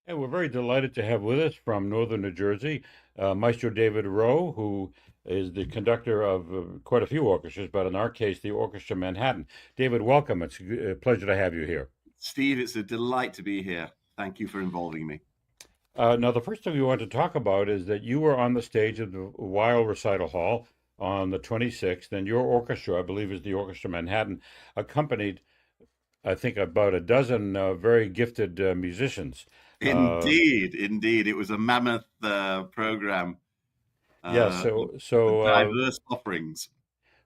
And we're very delighted to have with us from northern New Jersey, Maestro David Wroe, who is the conductor of quite a few orchestras, but in our case, the Orchestra Manhattan. David, welcome. It's a pleasure to have you here. Steve, it's a delight to be here. Thank you for involving me. Now, the first thing we want to talk about is that you were on the stage of the Weill Recital Hall on the 26th, and your orchestra, I believe, is the Orchestra Manhattan, accompanied, I think, about a dozen very gifted musicians. Uh, Indeed, indeed. It was a mammoth program yeah, of so diverse offerings.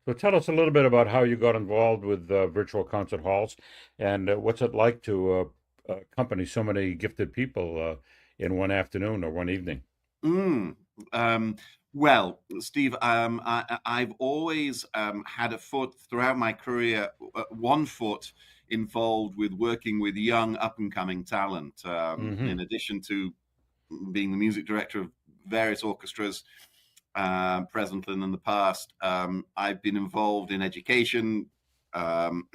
So tell us a little bit about how you got involved with virtual concert halls and what's it like to accompany so many gifted people in one afternoon or one evening. Mm. Um, well, Steve, I've always had a foot throughout my career, one foot involved with working with young up and coming talent. Hmm. In addition to being the music director of various orchestras, present and in the past. I've been involved in education. Um,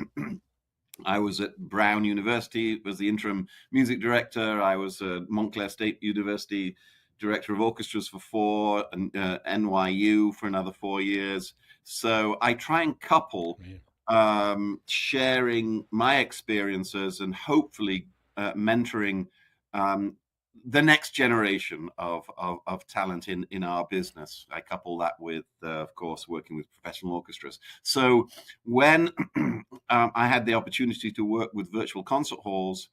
I was at Brown University, was the interim music director. I was at Montclair State University director of orchestras for 4, and NYU for another 4 years. So I try and couple Yeah. sharing my experiences and hopefully mentoring um, the next generation of talent in our business. I couple that with, of course, working with professional orchestras. So when I had the opportunity to work with virtual concert halls,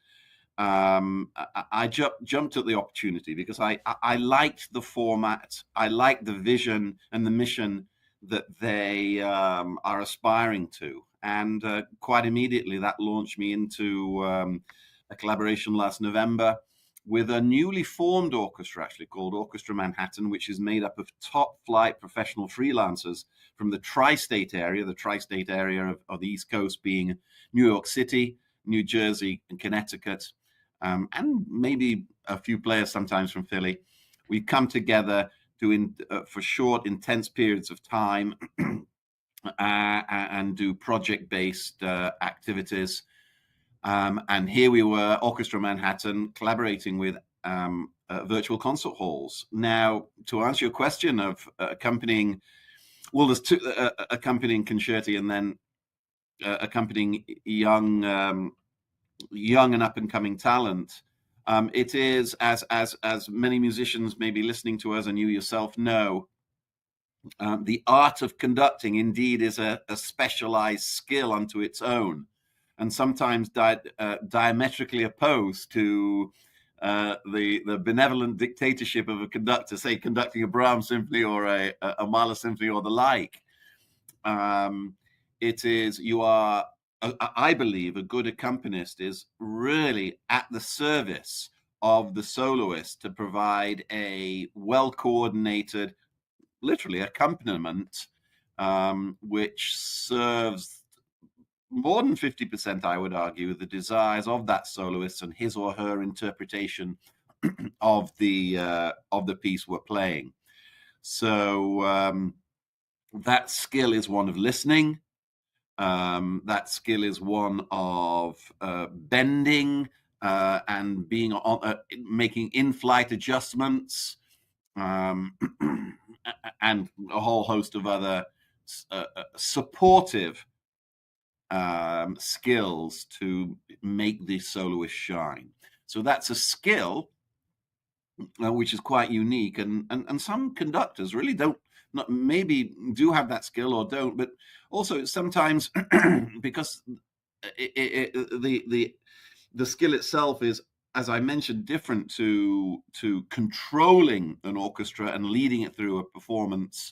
I jumped at the opportunity because I liked the format, I liked the vision and the mission that they are aspiring to, and quite immediately that launched me into a collaboration last November with a newly formed orchestra, actually called Orchestra Manhattan, which is made up of top flight professional freelancers from the tri-state area, of the East Coast being New York City, New Jersey, and Connecticut, and maybe a few players sometimes from Philly. We come together for short, intense periods of time and do project-based activities. And here we were, Orchestra Manhattan, collaborating with virtual concert halls. Now, to answer your question of accompanying, well, there's two accompanying concerti and then accompanying young and up and coming talent. It is as many musicians may be listening to us, and you yourself know, the art of conducting indeed is a specialized skill unto its own, and sometimes diametrically opposed to the benevolent dictatorship of a conductor, say conducting a Brahms symphony or a Mahler symphony or the like. It is, you are, I believe, a good accompanist is really at the service of the soloist to provide a well coordinated, literally, accompaniment, which serves more than 50%, I would argue, the desires of that soloist and his or her interpretation of the piece we're playing. So that skill is one of listening. That skill is one of bending and being on, making in-flight adjustments, and a whole host of other supportive skills to make the soloist shine. So that's a skill which is quite unique, and some conductors really don't, not maybe do have that skill or don't, but also sometimes because the skill itself is, as I mentioned, different to controlling an orchestra and leading it through a performance.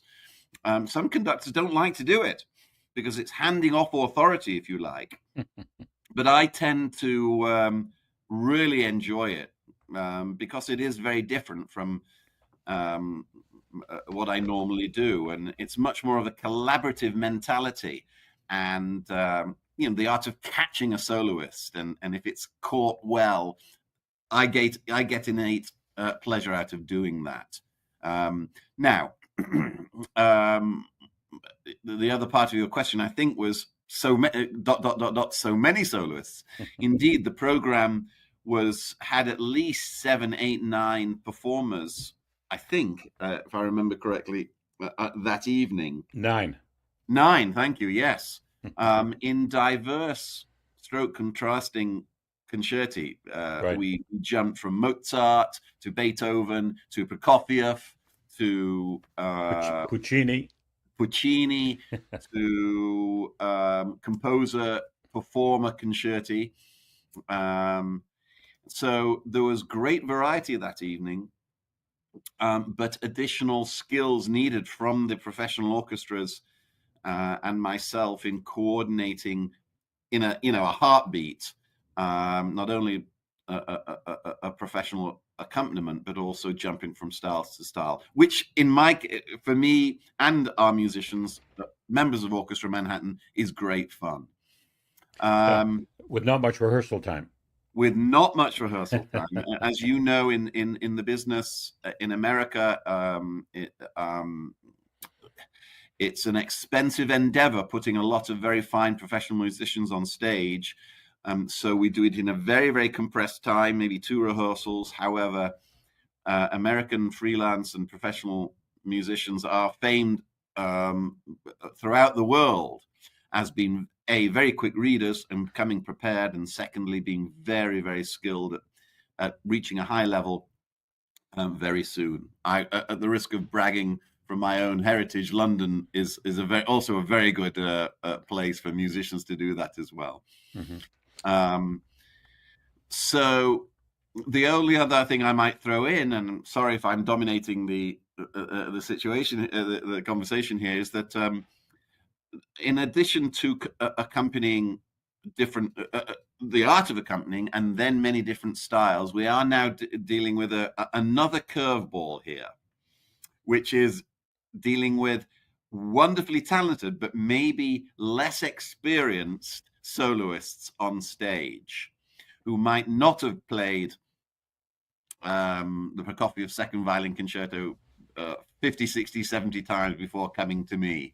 Some conductors don't like to do it because it's handing off authority, if you like. But I tend to really enjoy it because it is very different from what I normally do, and it's much more of a collaborative mentality, and the art of catching a soloist, and if it's caught well, I get innate pleasure out of doing that. Now, the other part of your question, I think, was so many so many soloists. Indeed, the program had at least 7, 8, 9 performers, I think, if I remember correctly, that evening. 9. 9, thank you, yes. In diverse stroke contrasting concerti. Right. We jumped from Mozart to Beethoven to Prokofiev to Puccini. to composer performer concerti. So there was great variety that evening, but additional skills needed from the professional orchestras and myself in coordinating in a heartbeat, not only a professional accompaniment, but also jumping from style to style, which for me and our musicians, members of Orchestra Manhattan, is great fun. With not much rehearsal time. With not much rehearsal time. As you know, in the business in America, it's an expensive endeavor putting a lot of very fine professional musicians on stage. So we do it in a very, very compressed time, maybe 2 rehearsals. However, American freelance and professional musicians are famed throughout the world as being very quick readers and coming prepared, and secondly, being very, very skilled at reaching a high level very soon. At the risk of bragging from my own heritage, London is also a very good place for musicians to do that as well. Mm-hmm. So the only other thing I might throw in, and I'm sorry if I'm dominating the situation, the conversation here, is that in addition to accompanying different the art of accompanying and then many different styles, we are now dealing with another curveball here, which is dealing with wonderfully talented but maybe less experienced soloists on stage who might not have played the Prokofiev second violin concerto 50, 60, 70 times before coming to me.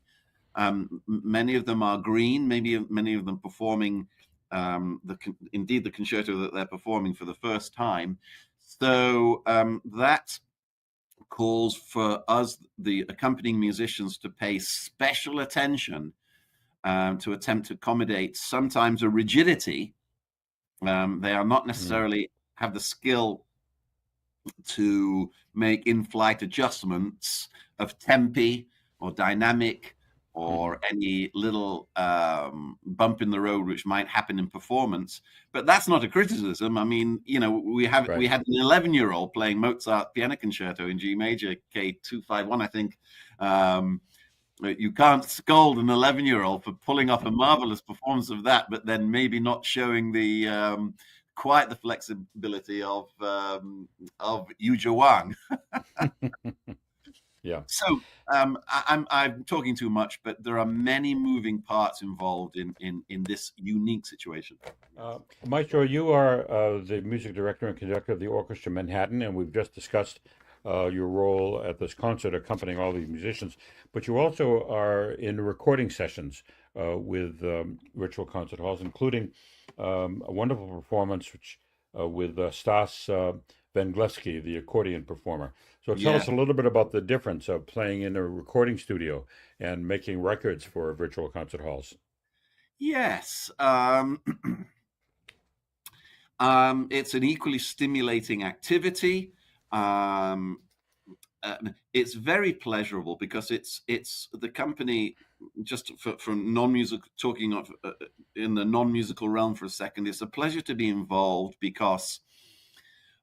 Many of them are green, maybe many of them performing indeed the concerto that they're performing for the first time. So that calls for us, the accompanying musicians, to pay special attention to attempt to accommodate sometimes a rigidity. They are not necessarily have the skill to make in-flight adjustments of tempi or dynamic or any little bump in the road which might happen in performance. But that's not a criticism. I mean, we had an 11-year-old playing Mozart piano concerto in G major, K251, I think. You can't scold an 11-year-old for pulling off a marvelous performance of that, but then maybe not showing the quite the flexibility of Yu Zhuang. Yeah. So I'm talking too much, but there are many moving parts involved in this unique situation. Maestro, you are the music director and conductor of the Orchestra Manhattan, and we've just discussed your role at this concert accompanying all these musicians, but you also are in recording sessions with virtual concert halls, including a wonderful performance with Stas Venglevsky, the accordion performer. So tell us a little bit about the difference of playing in a recording studio and making records for virtual concert halls. Yes. It's an equally stimulating activity. It's very pleasurable because it's the company, just from non-music, talking of in the non-musical realm for a second, it's a pleasure to be involved because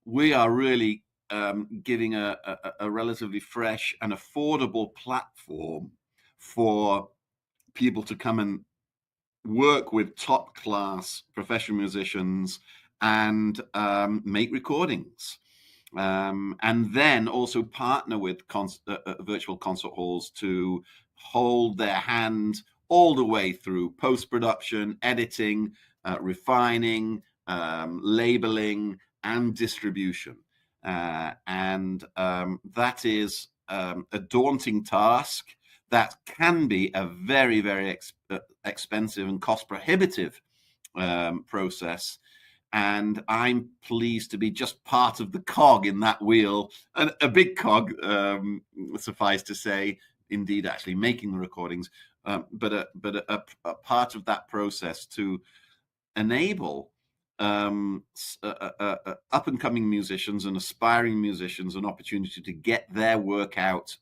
we are really giving a relatively fresh and affordable platform for people to come and work with top-class professional musicians and make recordings. And then also partner with virtual concert halls to hold their hand all the way through post-production, editing, refining, labeling, and distribution. And that is a daunting task that can be a very, very expensive and cost-prohibitive process. and I'm pleased to be just part of the cog in that wheel, and a big cog, suffice to say, indeed actually making the recordings, but a part of that process to enable up and coming musicians and aspiring musicians an opportunity to get their work out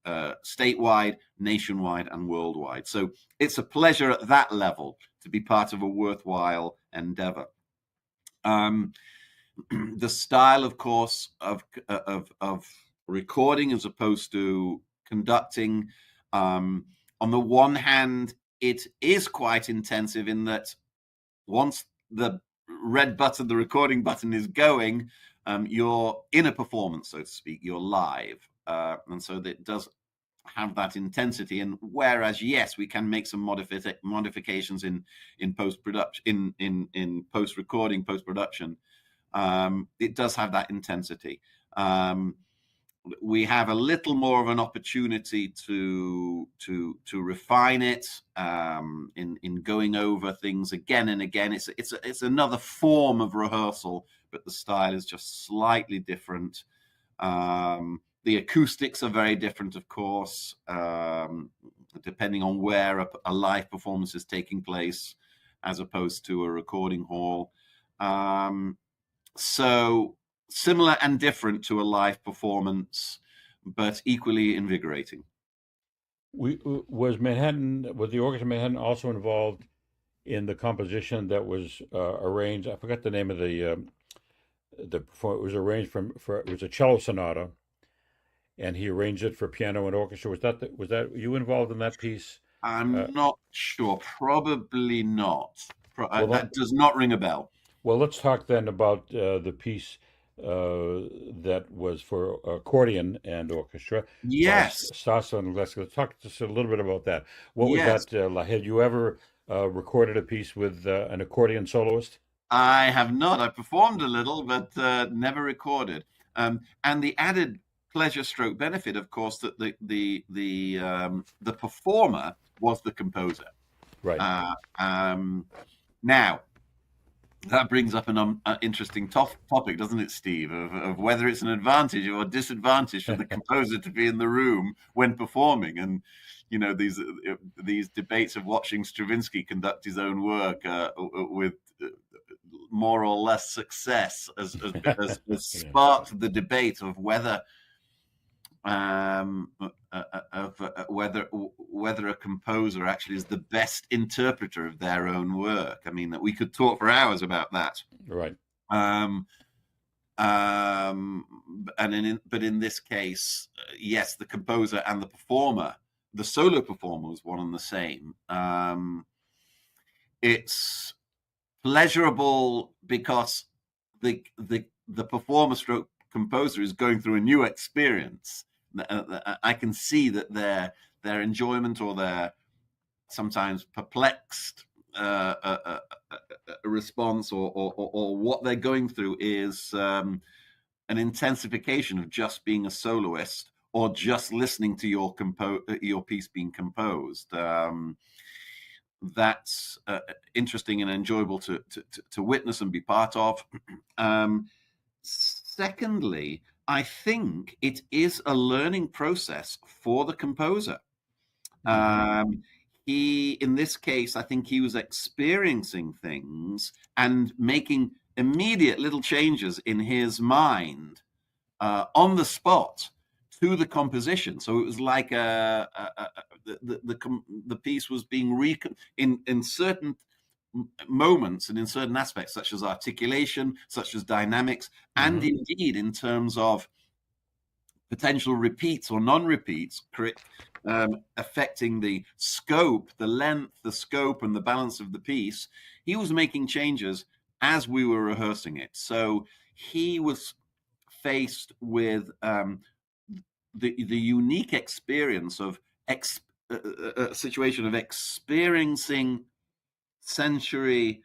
statewide, nationwide, and worldwide. So it's a pleasure at that level to be part of a worthwhile endeavor. The style, of course, of recording as opposed to conducting, on the one hand, it is quite intensive in that once the red button, the recording button, is going, you're in a performance, so to speak. You're live, and so that does have that intensity. And whereas, yes, we can make some modifications in post-production, in post-recording, post-production, it does have that intensity. We have a little more of an opportunity to refine it in going over things again and again. It's another form of rehearsal, but the style is just slightly different. The acoustics are very different, of course, depending on where a live performance is taking place, as opposed to a recording hall. So similar and different to a live performance, but equally invigorating. Was the Orchestra Manhattan also involved in the composition that was arranged? I forgot the name of it was arranged it was a cello sonata, and he arranged it for piano and orchestra. Was that you involved in that piece? I'm not sure. Probably not. That does not ring a bell. Well, let's talk then about the piece that was for accordion and orchestra. Yes. Sasa and Gleska. Let's talk just a little bit about that. What was that? Had you ever recorded a piece with an accordion soloist? I have not. I performed a little, but never recorded. And the added pleasure stroke benefit, of course, that the performer was the composer. Right. Now, that brings up an interesting topic, doesn't it, Steve, of whether it's an advantage or a disadvantage for the composer to be in the room when performing. And, you know, these debates of watching Stravinsky conduct his own work with more or less success has sparked the debate of whether whether a composer actually is the best interpreter of their own work. I mean, that we could talk for hours about that. Right. But in this case, yes, the composer and the performer, the solo performer, was one and the same. It's pleasurable because the performer stroke composer is going through a new experience. I can see that their enjoyment or their sometimes perplexed response or what they're going through is an intensification of just being a soloist or just listening to your piece being composed. That's interesting and enjoyable to witness and be part of. Secondly, I think it is a learning process for the composer. In this case, I think he was experiencing things and making immediate little changes in his mind on the spot to the composition. So it was like the piece was being in certain moments and in certain aspects, such as articulation, such as dynamics, and indeed in terms of potential repeats or non-repeats, affecting the scope, the length, the scope, and the balance of the piece. He was making changes as we were rehearsing it. So he was faced with the unique experience of a situation of experiencing sensory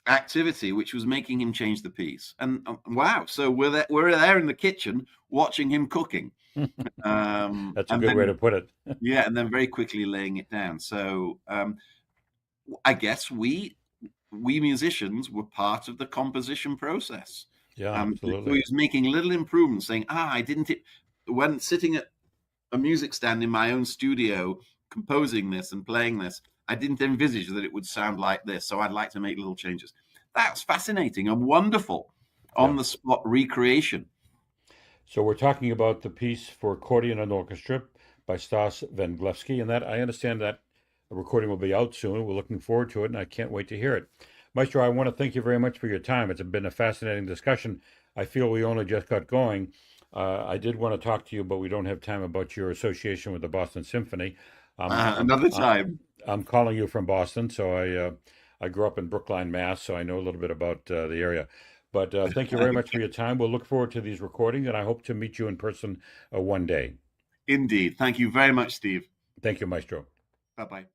activity, which was making him change the piece. And wow, so we're there in the kitchen watching him cooking. That's a good way to put it. Yeah, and then very quickly laying it down. So I guess we we musicians were part of the composition process. Yeah, So absolutely. he was making little improvements, saying, I didn't, when sitting at a music stand in my own studio, composing this and playing this, I didn't envisage that it would sound like this. So I'd like to make little changes. That's fascinating and wonderful Yeah. on the spot recreation. So we're talking about the piece for accordion and orchestra by Stas Venglevsky, and that I understand that the recording will be out soon. We're looking forward to it, and I can't wait to hear it. Maestro, I want to thank you very much for your time. It's been a fascinating discussion. I feel we only just got going. I did want to talk to you, but we don't have time about your association with the Boston Symphony. Another time. I'm calling you from Boston, so I grew up in Brookline, Mass, so I know a little bit about the area. But thank you very much for your time. We'll look forward to these recordings, and I hope to meet you in person one day. Indeed. Thank you very much, Steve. Thank you, Maestro. Bye-bye.